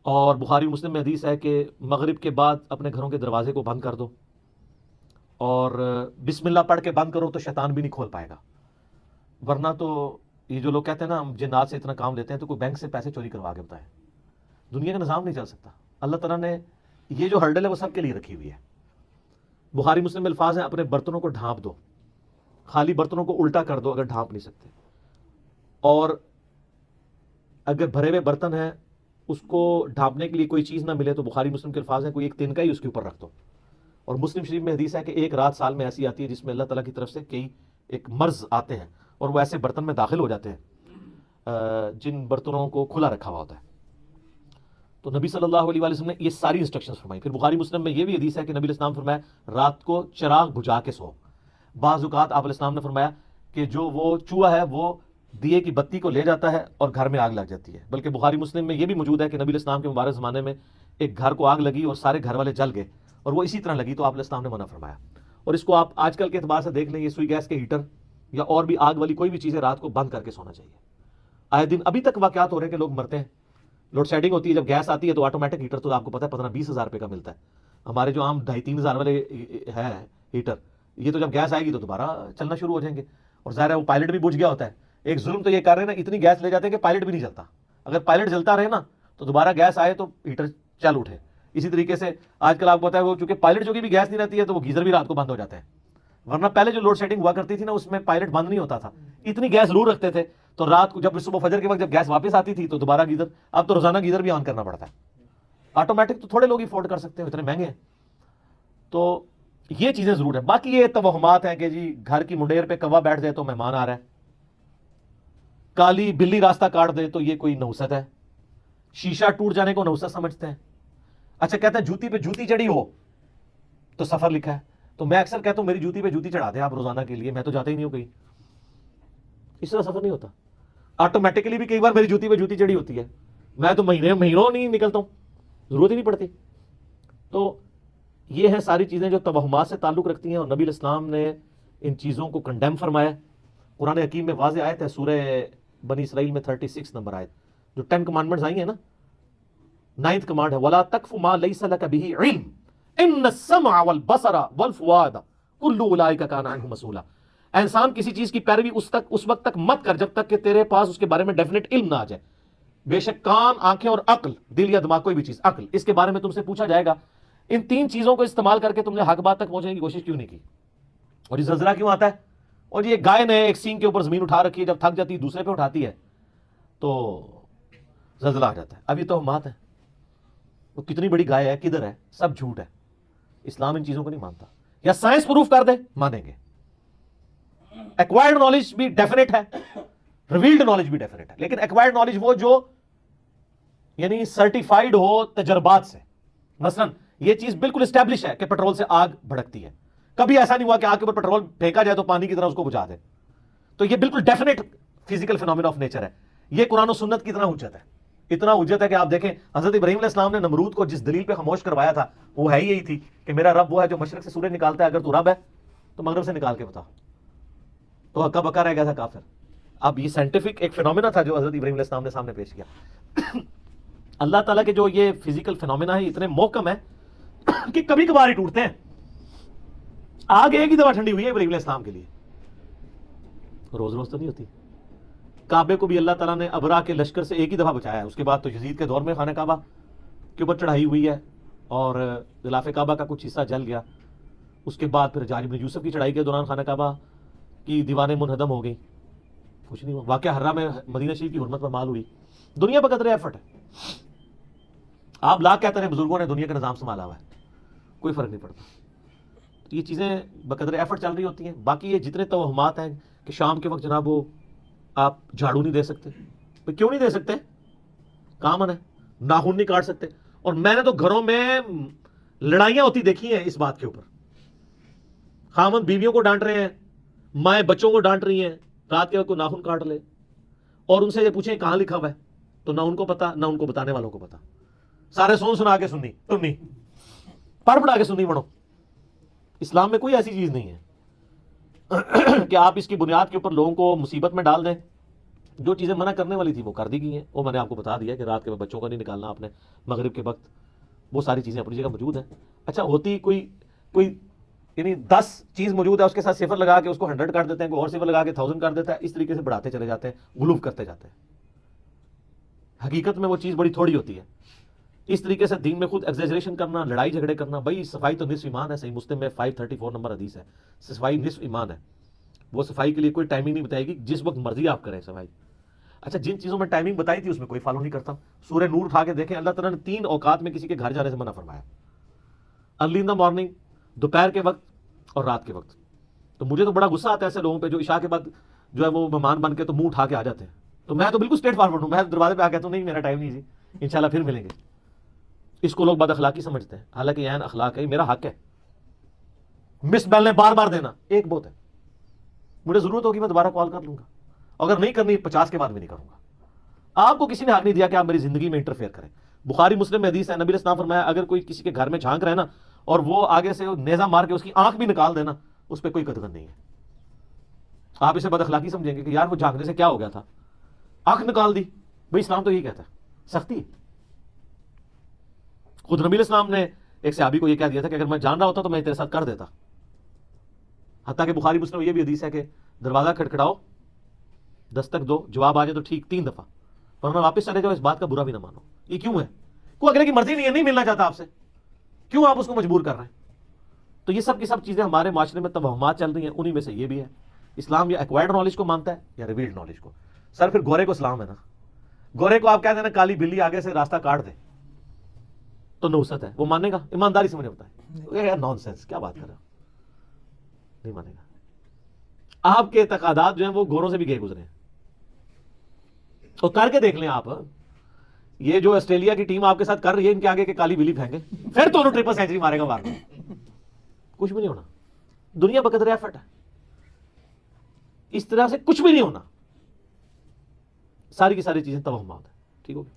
اور بخاری مسلم میں حدیث ہے کہ مغرب کے بعد اپنے گھروں کے دروازے کو بند کر دو، اور بسم اللہ پڑھ کے بند کرو تو شیطان بھی نہیں کھول پائے گا. ورنہ تو یہ جو لوگ کہتے ہیں نا ہم جنات سے اتنا کام لیتے ہیں، تو کوئی بینک سے پیسے چوری کروا کے بتائیں. دنیا کا نظام نہیں چل سکتا. اللہ تعالیٰ نے یہ جو ہرڈل ہے وہ سب کے لیے رکھی ہوئی ہے. بخاری مسلم میں الفاظ ہیں اپنے برتنوں کو ڈھانپ دو، خالی برتنوں کو الٹا کر دو اگر ڈھانپ نہیں سکتے، اور اگر بھرے ہوئے برتن ہیں اس کو ڈھانپنے کے لیے کوئی چیز نہ ملے تو بخاری مسلم کے الفاظ ہیں کوئی ایک تنکا ہی اس کے اوپر رکھ دو. اور مسلم شریف میں حدیث ہے کہ ایک رات سال میں ایسی آتی ہے جس میں اللہ تعالیٰ کی طرف سے کئی ایک مرض آتے ہیں اور وہ ایسے برتن میں داخل ہو جاتے ہیں جن برتنوں کو کھلا رکھا ہوا ہوتا ہے. تو نبی صلی اللہ علیہ وسلم نے یہ ساری انسٹرکشنز فرمائی. پھر بخاری مسلم میں یہ بھی حدیث ہے کہ نبی علیہ السلام فرمایا رات کو چراغ بجھا کے سو. بعض اوقات آپ علیہ السلام نے فرمایا کہ جو وہ چوہا ہے وہ دیے کی بتی کو لے جاتا ہے اور گھر میں آگ لگ جاتی ہے. بلکہ بخاری مسلم میں یہ بھی موجود ہے کہ نبی علیہ السلام کے مبارک زمانے میں ایک گھر کو آگ لگی اور سارے گھر والے جل گئے اور وہ اسی طرح لگی تو آپ علیہ السلام نے منع فرمایا. اور اس کو آپ آج کل کے اعتبار سے دیکھ لیں، یہ سوئی گیس کے ہیٹر یا اور بھی آگ والی کوئی بھی چیزیں رات کو بند کر کے سونا چاہیے. آئے دن ابھی تک واقعات ہو رہے ہیں کہ لوگ مرتے ہیں. لوڈ شیڈنگ ہوتی ہے، جب گیس آتی ہے تو آٹومیٹک ہیٹر تو آپ کو پتا ہے 15-20 ہزار روپے کا ملتا ہے. ہمارے جو عام 2,500-3 ہزار والے ہے ہیٹر، یہ تو جب گیس آئے گی تو دوبارہ چلنا شروع ہو جائیں گے. اور ظاہر ہے وہ پائلٹ بھی بجھ گیا ہوتا ہے. ایک ظلم تو یہ کر رہے ہیں نا، اتنی گیس لے جاتے ہیں کہ پائلٹ بھی نہیں چلتا. اگر پائلٹ جلتا رہے نا تو دوبارہ گیس آئے تو ہیٹر چل اٹھے. اسی طریقے سے آج کل آپ کو پتا ہے وہ چونکہ پائلٹ جو بھی گیس نہیں رہتی ہے تو وہ گیزر بھی رات کو بند ہو جاتے ہیں. ورنہ پہلے جو لوڈ شیڈنگ ہوا کرتی تھی نا اس میں پائلٹ بند نہیں ہوتا تھا، اتنی گیس ضرور رکھتے تھے تو رات کو جب صبح فجر کے وقت جب گیس واپس آتی تھی تو دوبارہ گیزر. اب تو روزانہ گیزر بھی آن کرنا پڑتا ہے. آٹومیٹک تو تھوڑے لوگ افورڈ کر سکتے ہیں، اتنے مہنگے ہیں. تو یہ چیزیں ضرور ہیں. باقی یہ توہمات ہیں کہ جی گھر کی منڈیر پہ کوا بیٹھ جائے تو مہمان آ رہا ہے، کالی بلی راستہ کاٹ دے تو یہ کوئی نحوست ہے، شیشہ ٹوٹ جانے کو نحوست سمجھتے ہیں. اچھا کہتے ہیں جوتی پہ جوتی چڑھی ہو تو سفر لکھا ہے. تو میں اکثر کہتا ہوں میری جوتی پہ جوتی چڑھا دیں آپ روزانہ کے لیے، میں تو جاتا ہی نہیں ہوں کہیں. اس طرح سفر نہیں ہوتا. آٹومیٹکلی بھی کئی بار میری جوتی پہ جوتی چڑھی ہوتی ہے، میں تو مہینوں نہیں نکلتا ہوں، ضرورت ہی نہیں پڑتی. تو یہ ہیں ساری چیزیں جو توہمات سے تعلق رکھتی ہیں، اور نبی علیہ السلام نے ان چیزوں کو کنڈیم فرمایا. قرآن حکیم میں واضح آیت ہے سورہ بنی اسرائیل میں 36 نمبر آیت، جو 10 کمانڈمنٹس آئی ہیں نا، 9th کمانڈ ہے وَلَا تَقْفُ مَا لَيْسَ لَكَ بِهِ عِلْمٌ إِنَّ السَّمْعَ وَالْبَصَرَ وَالْفُؤَادَ كُلُّ أُولَٰئِكَ كَانَ عَنْهُ مسؤولا. اے انسان کسی چیز کی پیروی اس وقت تک مت کر جب تک کہ تیرے پاس اس کے بارے میں ڈیفینیٹ علم نہ آ جائے. بے شک کان، آنکھیں اور عقل، دل یا دماغ کوئی بھی چیز، عقل، اس کے بارے میں تم سے پوچھا جائے گا. ان 3 چیزوں کو استعمال کر کے تم نے حق بات تک پہنچنے کی کوشش کیوں نہیں کی؟ اور یہ زلزلہ کیوں آتا ہے؟ اور یہ گائے نے ایک سینگ کے اوپر زمین اٹھا رکھی ہے، جب تھک جاتی ہے دوسرے پہ اٹھاتی ہے تو زلزلہ آ جاتا ہے. اب یہ توہمات ہے، وہ کتنی بڑی گائے ہے، کدھر ہے، سب جھوٹ ہے. اسلام ان چیزوں کو نہیں مانتا. یا سائنس پروف کر دے مانیں گے. ایکوائرڈ نالج بھی ڈیفینیٹ ہے، ریویلڈ نالج بھی ڈیفینیٹ ہے. لیکن ایکوائرڈ نالج وہ جو یعنی سرٹیفائیڈ ہو تجربات سے. مثلا یہ چیز بالکل اسٹیبلش ہے کہ پیٹرول سے آگ بھڑکتی ہے، کبھی ایسا نہیں ہوا کہ آگ کے اوپر پیٹرول پھینکا جائے تو پانی کی طرح اس کو بجھا دے. تو یہ بالکل definite physical phenomena of nature ہے. یہ قرآن و سنت کی اتنا حجت ہے، اتنا حجت ہے کہ آپ دیکھیں حضرت ابراہیم علیہ السلام نے نمرود کو جس دلیل پہ خاموش کروایا تھا وہ ہے یہی تھی کہ میرا رب وہ ہے جو مشرق سے سورج نکالتا ہے، اگر تو رب ہے تو مغرب سے نکال کے بتا. تو ہکا بکا رہ گیا تھا کافر. اب یہ سائنٹیفک ایک فینومینا تھا جو حضرت ابراہیم علیہ السلام نے سامنے پیش کیا. اللہ تعالیٰ کے جو یہ فزیکل فینومینا ہے اتنے محکم ہے کہ کبھی کبھار ہی ٹوٹتے ہیں. آگ ایک ہی دفعہ ٹھنڈی ہوئی ہے ابراہیم علیہ السلام کے لیے، روز روز تو نہیں ہوتی. کعبے کو بھی اللہ تعالیٰ نے ابرا کے لشکر سے ایک ہی دفعہ بچایا ہے. اس کے بعد تو یزید کے دور میں خانہ کعبہ کے اوپر چڑھائی ہوئی ہے اور غلاف کعبہ کا کچھ حصہ جل گیا. اس کے بعد پھر حجاج بن یوسف کی چڑھائی کے دوران خانہ کعبہ کی دیواریں منہدم ہو گئی، کچھ نہیں ہوا. واقعہ حرہ میں مدینہ شریف کی حرمت پر مال ہوئی. دنیا بقدر ایفرٹ ہے. آپ لاکھ کہتے ہیں بزرگوں نے دنیا کا نظام سنبھالا ہوا ہے، کوئی فرق نہیں پڑتا. یہ چیزیں بقدر ایفرٹ چل رہی ہوتی ہیں. باقی یہ جتنے توہمات ہیں کہ شام کے وقت جناب وہ آپ جھاڑو نہیں دے سکتے، کیوں نہیں دے سکتے؟ کامن ہے. ناخن نہیں کاٹ سکتے. اور میں نے تو گھروں میں لڑائیاں ہوتی دیکھی ہیں اس بات کے اوپر. خامن بیویوں کو ڈانٹ رہے ہیں، مائیں بچوں کو ڈانٹ رہی ہیں رات کے وقت کوئی ناخن کاٹ لے، اور ان سے یہ پوچھیں کہاں لکھا ہوا ہے تو نہ ان کو پتا نہ ان کو بتانے والوں کو پتا. سارے سنا کے سننی، تم نہیں پڑھ پڑھا کے سننی بڑھو. اسلام میں کوئی ایسی چیز نہیں ہے کہ آپ اس کی بنیاد کے اوپر لوگوں کو مصیبت میں ڈال دیں جو چیزیں منع کرنے والی تھی وہ کر دی گئی ہیں، وہ میں نے آپ کو بتا دیا کہ رات کے وقت بچوں کو نہیں نکالنا آپ نے، مغرب کے وقت، وہ ساری چیزیں اپنی جگہ موجود ہیں۔ اچھا ہوتی کوئی یعنی 10 چیز موجود ہے، اس کے ساتھ صفر لگا کے اس کو 100 کر دیتے ہیں، کوئی اور صفر لگا کے 1000 کر دیتا ہے، اس طریقے سے بڑھاتے چلے جاتے ہیں، غلوف کرتے جاتے ہیں۔ حقیقت میں وہ چیز بڑی تھوڑی ہوتی ہے۔ اس طریقے سے دین میں خود ایگزیجریشن کرنا، لڑائی جھگڑے کرنا، بھائی صفائی تو نصف ایمان ہے، صحیح مسلم میں 534 نمبر حدیث ہے، صفائی نصف ایمان ہے۔ وہ صفائی کے لیے کوئی ٹائمنگ نہیں بتائے گی، جس وقت مرضی آپ کریں صفائی۔ اچھا جن چیزوں میں ٹائمنگ بتائی تھی اس میں کوئی فالو نہیں کرتا۔ سورہ نور اٹھا کے دیکھیں، اللہ تعالیٰ نے 3 اوقات میں کسی کے گھر جانے سے منع فرمایا، ارلی ان دا مارننگ، دوپہر کے وقت اور رات کے وقت۔ تو مجھے تو بڑا غصہ آتا ہے ایسے لوگوں پہ جو عشاء کے بعد جو ہے وہ مہمان بن کے تو منہ اٹھا کے آ جاتے ہیں۔ تو میں تو بالکل اسٹریٹ فارورڈ ہوں، میں دروازے پہ آ کہتا ہوں نہیں میرا ٹائم نہیں جی، انشاءاللہ پھر ملیں گے۔ اس کو لوگ بد اخلاقی سمجھتے ہیں، حالانکہ یہ عین اخلاق ہے، میرا حق ہے۔ مس بیل نے بار بار دینا ایک بہت ہے، مجھے ضرورت ہوگی میں دوبارہ کال کر لوں گا، اگر نہیں کرنی 50 کے بعد بھی نہیں کروں گا۔ آپ کو کسی نے حق نہیں دیا کہ آپ میری زندگی میں انٹرفیئر کریں۔ بخاری مسلم میں حدیث ہے، نبی علیہ السلام فرمایا اگر کوئی کسی کے گھر میں جھانک رہے نا اور وہ آگے سے نیزہ مار کے اس کی آنکھ بھی نکال دینا، اس پہ کوئی قدغن نہیں ہے۔ آپ اسے بد اخلاقی سمجھیں گے کہ یار وہ جھانکنے سے کیا ہو گیا تھا، آنکھ نکال دی، بھائی اسلام تو یہی کہتا ہے، سختی ہے۔ خود نبی علیہ السلام نے ایک صحابی کو یہ کہہ دیا تھا کہ اگر میں جان رہا ہوتا تو میں تیرے ساتھ کر دیتا۔ حتیٰ کہ بخاری مسلم یہ بھی حدیث ہے کہ دروازہ کھٹکھٹاؤ، دستک دو، جواب آ جائے تو ٹھیک 3 دفعہ، ورنہ واپس چلے جاؤ، اس بات کا برا بھی نہ مانو۔ یہ کیوں ہے؟ کوئی اگلے کی مرضی نہیں ہے، نہیں ملنا چاہتا آپ سے، کیوں آپ اس کو مجبور کر رہے ہیں؟ تو یہ سب کی سب چیزیں ہمارے معاشرے میں توہمات چل رہی ہیں، انہی میں سے یہ بھی ہے۔ اسلام یا ایکوائرڈ نالج کو مانتا ہے یا ریویلڈ نالج کو؟ سر پھر گورے کو اسلام ہے نا، گورے کو آپ کہہ دینا کالی بلی آگے سے راستہ کاٹ دے تو نوست ہے، وہ مانے گا؟ ایمانداری سے مجھے بتائیں، نان سینس کیا بات کر رہے ہو، نہیں مانے گا۔ آپ کے اعتقادات جو ہیں وہ گوروں سے بھی گئے گزرے ہیں، تو کر کے دیکھ لیں آپ۔ یہ جو آسٹریلیا کی ٹیم آپ کے ساتھ کر رہی ہے، ان کے آگے کے کالی بلی پھینکے پھر تو انہوں ٹرپل سینچری مارے گا وار میں، کچھ بھی نہیں ہونا۔ دنیا بقدر ایفرٹ ہے، اس طرح سے کچھ بھی نہیں ہونا، ساری کی ساری چیزیں توہمات ہیں۔ ٹھیک ہو گیا؟